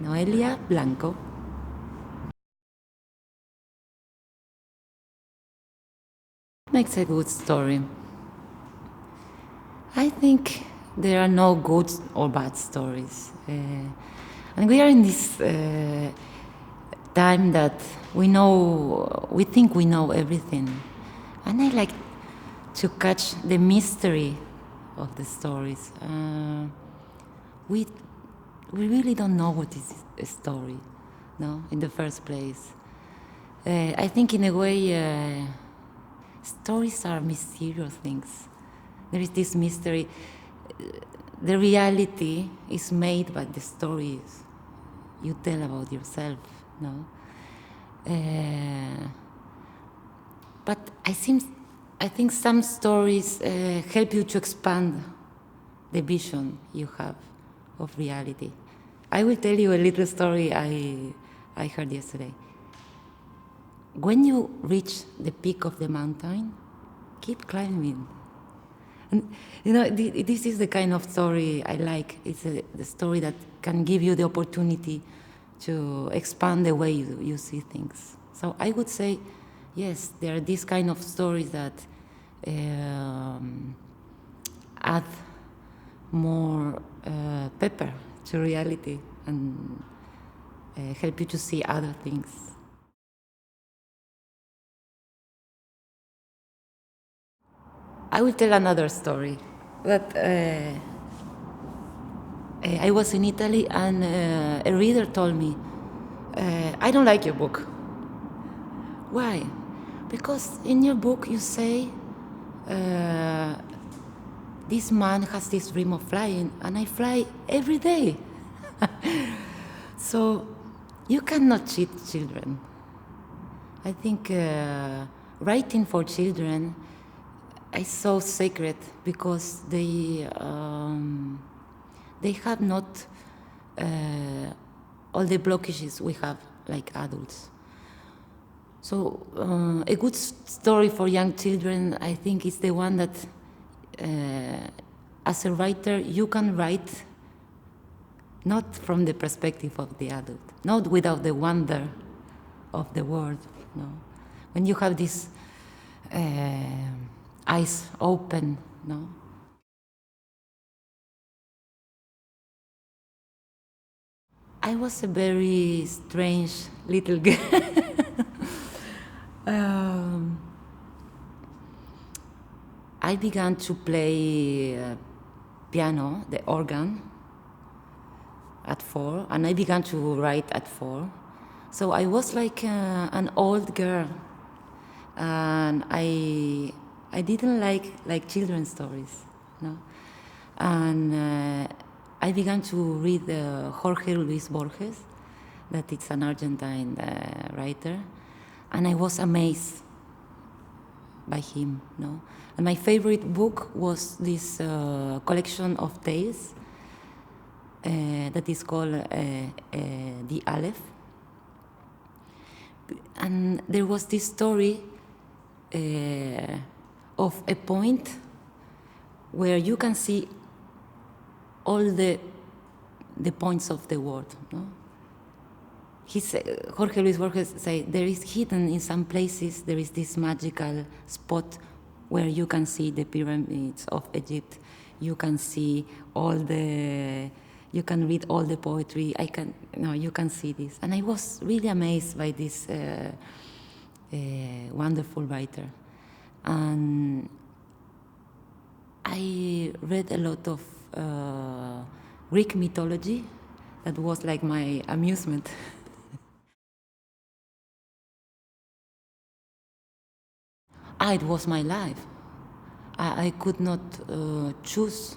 Noelia Blanco. Makes a good story. I think there are no good or bad stories. And we are in this time that we think we know everything. And I like to catch the mystery of the stories. We really don't know what is a story, no, in the first place. I think in a way, stories are mysterious things. There is this mystery. The reality is made by the stories you tell about yourself, no? But I think some stories help you to expand the vision you have of reality. I will tell you a little story I heard yesterday. When you reach the peak of the mountain, keep climbing. And this is the kind of story I like. It's the story that can give you the opportunity to expand the way you see things. So I would say, yes, there are these kind of stories that add more pepper to reality and help you to see other things. I will tell another story that I was in Italy and a reader told me, I don't like your book. Why? Because in your book you say this man has this dream of flying and I fly every day. So you cannot cheat children. I think writing for children is so sacred because they have not all the blockages we have like adults. So a good story for young children, I think, is the one that as a writer you can write not from the perspective of the adult, not without the wonder of the world. No, when you have this eyes open, no. I was a very strange little girl. I began to play piano, the organ, at 4, and I began to write at 4. So I was like an old girl, and I didn't like children's stories, no, and I began to read Jorge Luis Borges, that it's an Argentine writer, and I was amazed by him, no. And my favorite book was this collection of tales that is called The Aleph. And there was this story of a point where you can see all the points of the world, no? Jorge Luis Borges say there is hidden in some places, there is this magical spot where you can see the pyramids of Egypt, you can see you can read all the poetry, you can see this. And I was really amazed by this wonderful writer. And I read a lot of Greek mythology. That was like my amusement. It was my life. I could not choose.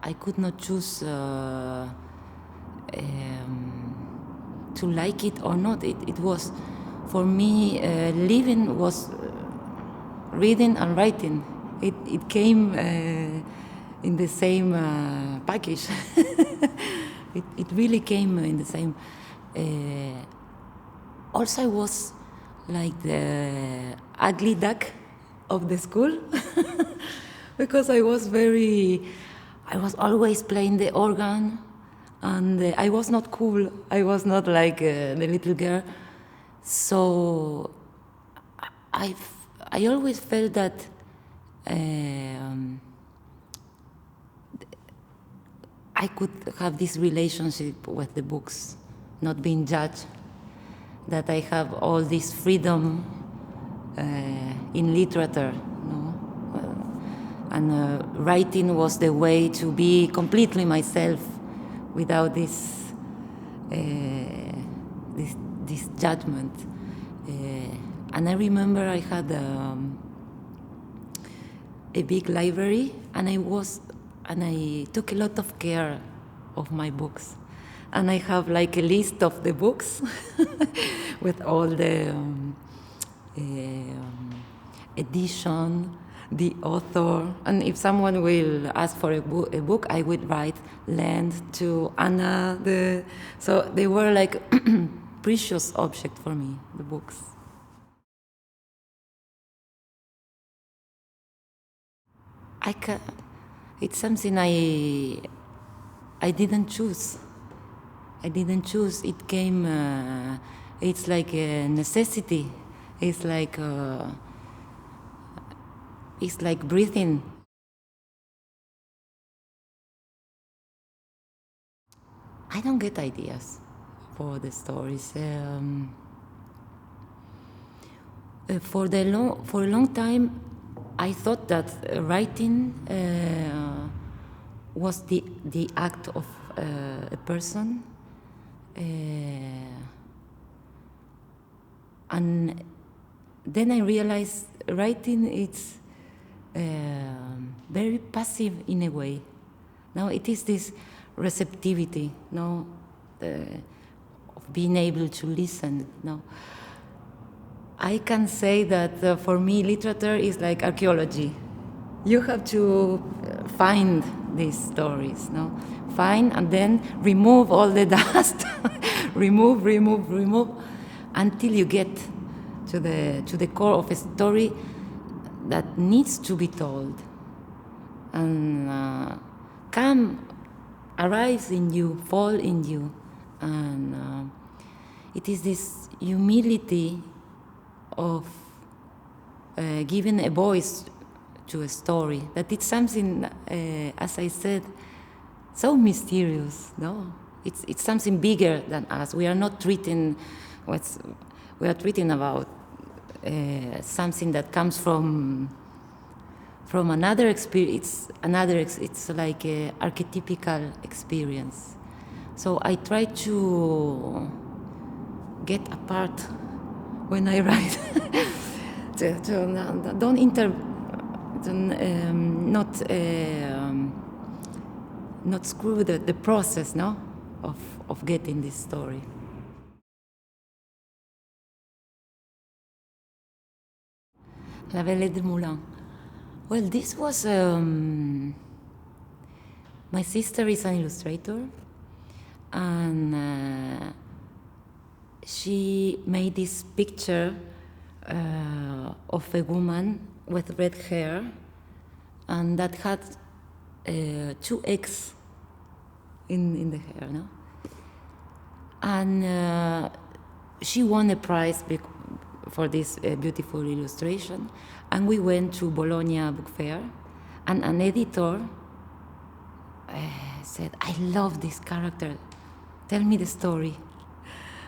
I could not choose to like it or not. It was, for me, living was reading and writing. It came in the same package. It really came in the same. Also, I was like the ugly duck of the school because I was always playing the organ, And I was not cool. I was not like the little girl. So I, I always felt that I could have this relationship with the books, not being judged, that I have all this freedom in literature, no? And writing was the way to be completely myself without uh, this judgment. And I remember I had a big library, and I took a lot of care of my books, and I have like a list of the books with all the edition, the author, and if someone will ask for a book, I would write "Lend to Anna." So they were like precious object for me, the books. I ca It's something I didn't choose. I didn't choose. It came. It's like a necessity. It's like it's like breathing. I don't get ideas for the stories. For a long time, I thought that writing was the act of a person, and then I realized writing is very passive in a way. Now it is this receptivity, no, of being able to listen. No, I can say that for me, literature is like archaeology. You have to find these stories, no? Find and then remove all the dust, remove, until you get to the core of a story that needs to be told, and come, arise in you, fall in you, and it is this humility of giving a voice to a story, that it's something, as I said, so mysterious. No, it's something bigger than us. We are not treating we are treating about something that comes from another experience. It's like a archetypical experience. So I try to get apart when I write. Don't not screw the process, no, of getting this story. La Vallée de Moulins. Well, this was my sister is an illustrator, and she made this picture of a woman with red hair, and that had two eggs in the hair, no? And she won a prize for this beautiful illustration, and we went to Bologna Book Fair, and an editor said, "I love this character, tell me the story."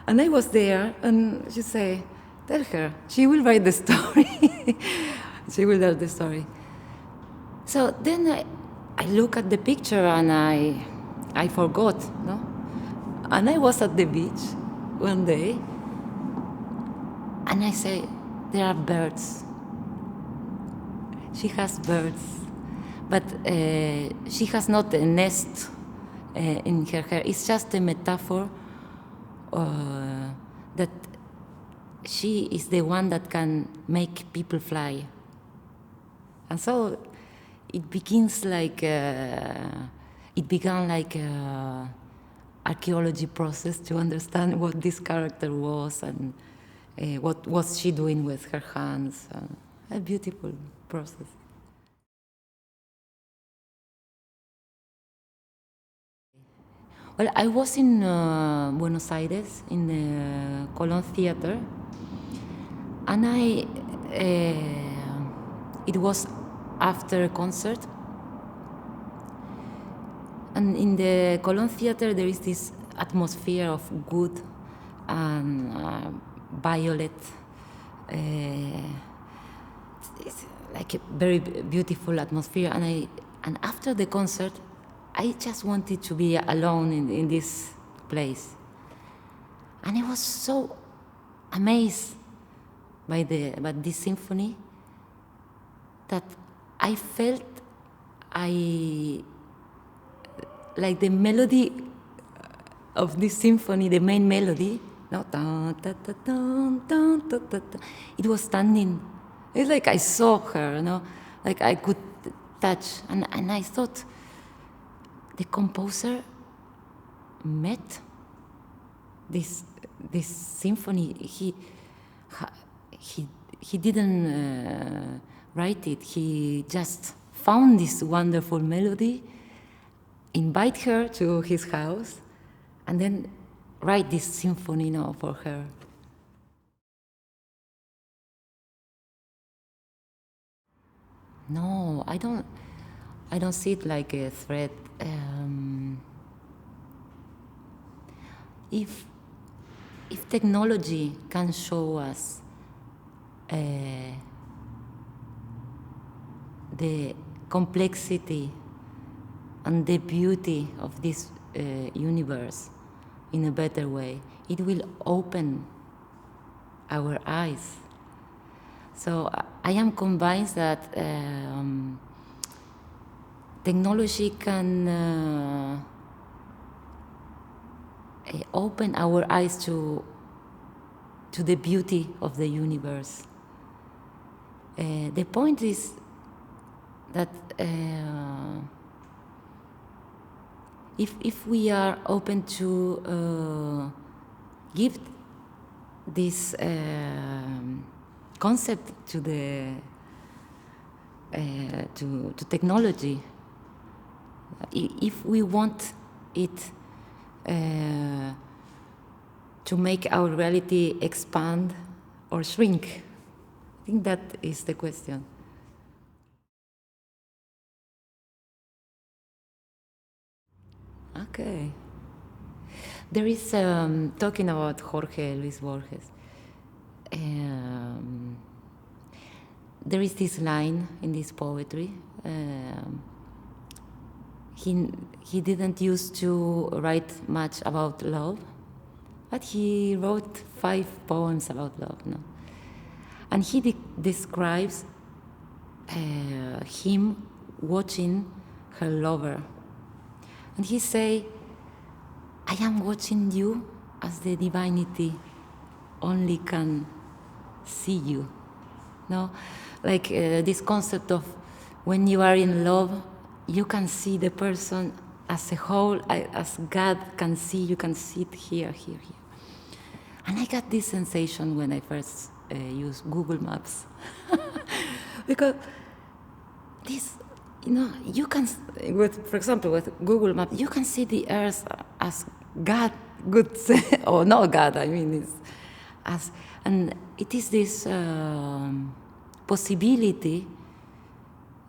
And I was there, and she said, "Tell her, she will write the story." She will tell the story. So then I look at the picture, and I forgot, no? And I was at the beach one day, and I say, "There are birds." She has birds, but she has not a nest in her hair. It's just a metaphor that she is the one that can make people fly. And so it begins like it began like a archaeology process to understand what this character was, and what was she doing with her hands. A beautiful process. Well, I was in Buenos Aires in the Colón Theater, and it was after a concert. And in the Colón Theater, there is this atmosphere of good and violet. It's like a very beautiful atmosphere. And after the concert, I just wanted to be alone in this place. And I was so amazed by this symphony that I felt like the melody of this symphony, the main melody, no, it was standing. It's like I saw her, like I could touch, and I thought the composer met this symphony. He didn't write it. He just found this wonderful melody, invite her to his house, and then write this symphony for her. No, I don't see it like a threat. If technology can show us the complexity and the beauty of this universe in a better way, it will open our eyes. So I am convinced that technology can open our eyes to the beauty of the universe. The point is that if we are open to give this concept to technology, if we want it to make our reality expand or shrink, I think that is the question. Okay. There is, talking about Jorge Luis Borges, there is this line in this poetry. He didn't used to write much about love, but he wrote 5 poems about love. And he describes him watching her lover. And he say, I am watching you as the divinity only can see you. Like this concept of when you are in love, you can see the person as a whole, as God can see, you can see it here. And I got this sensation when I first used Google Maps. Because this, you can, for example, with Google Maps, you can see the Earth as God would say, or not God, I mean, and it is this possibility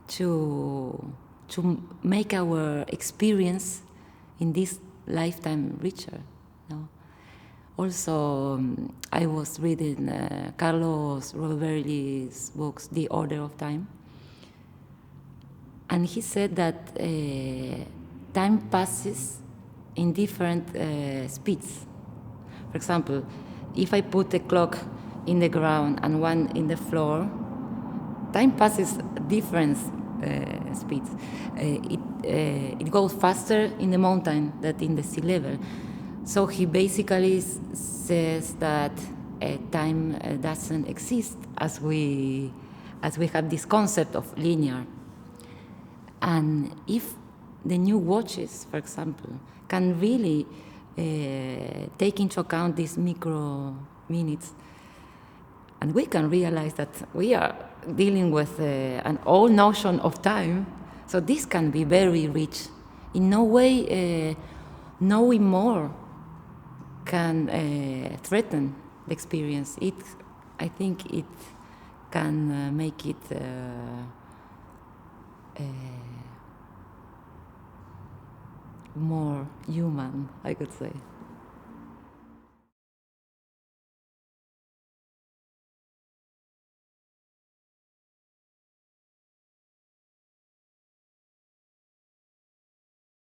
to make our experience in this lifetime richer. Also, I was reading Carlos Rovelli's books, The Order of Time, and he said that time passes in different speeds. For example, if I put a clock in the ground and one in the floor, time passes different speeds. It goes faster in the mountain than in the sea level. So he basically says that time doesn't exist as we have this concept of linear. And if the new watches, for example, can really take into account these micro minutes, and we can realize that we are dealing with an old notion of time, so this can be very rich. In no way knowing more can threaten the experience. I think it can make it more human, I could say.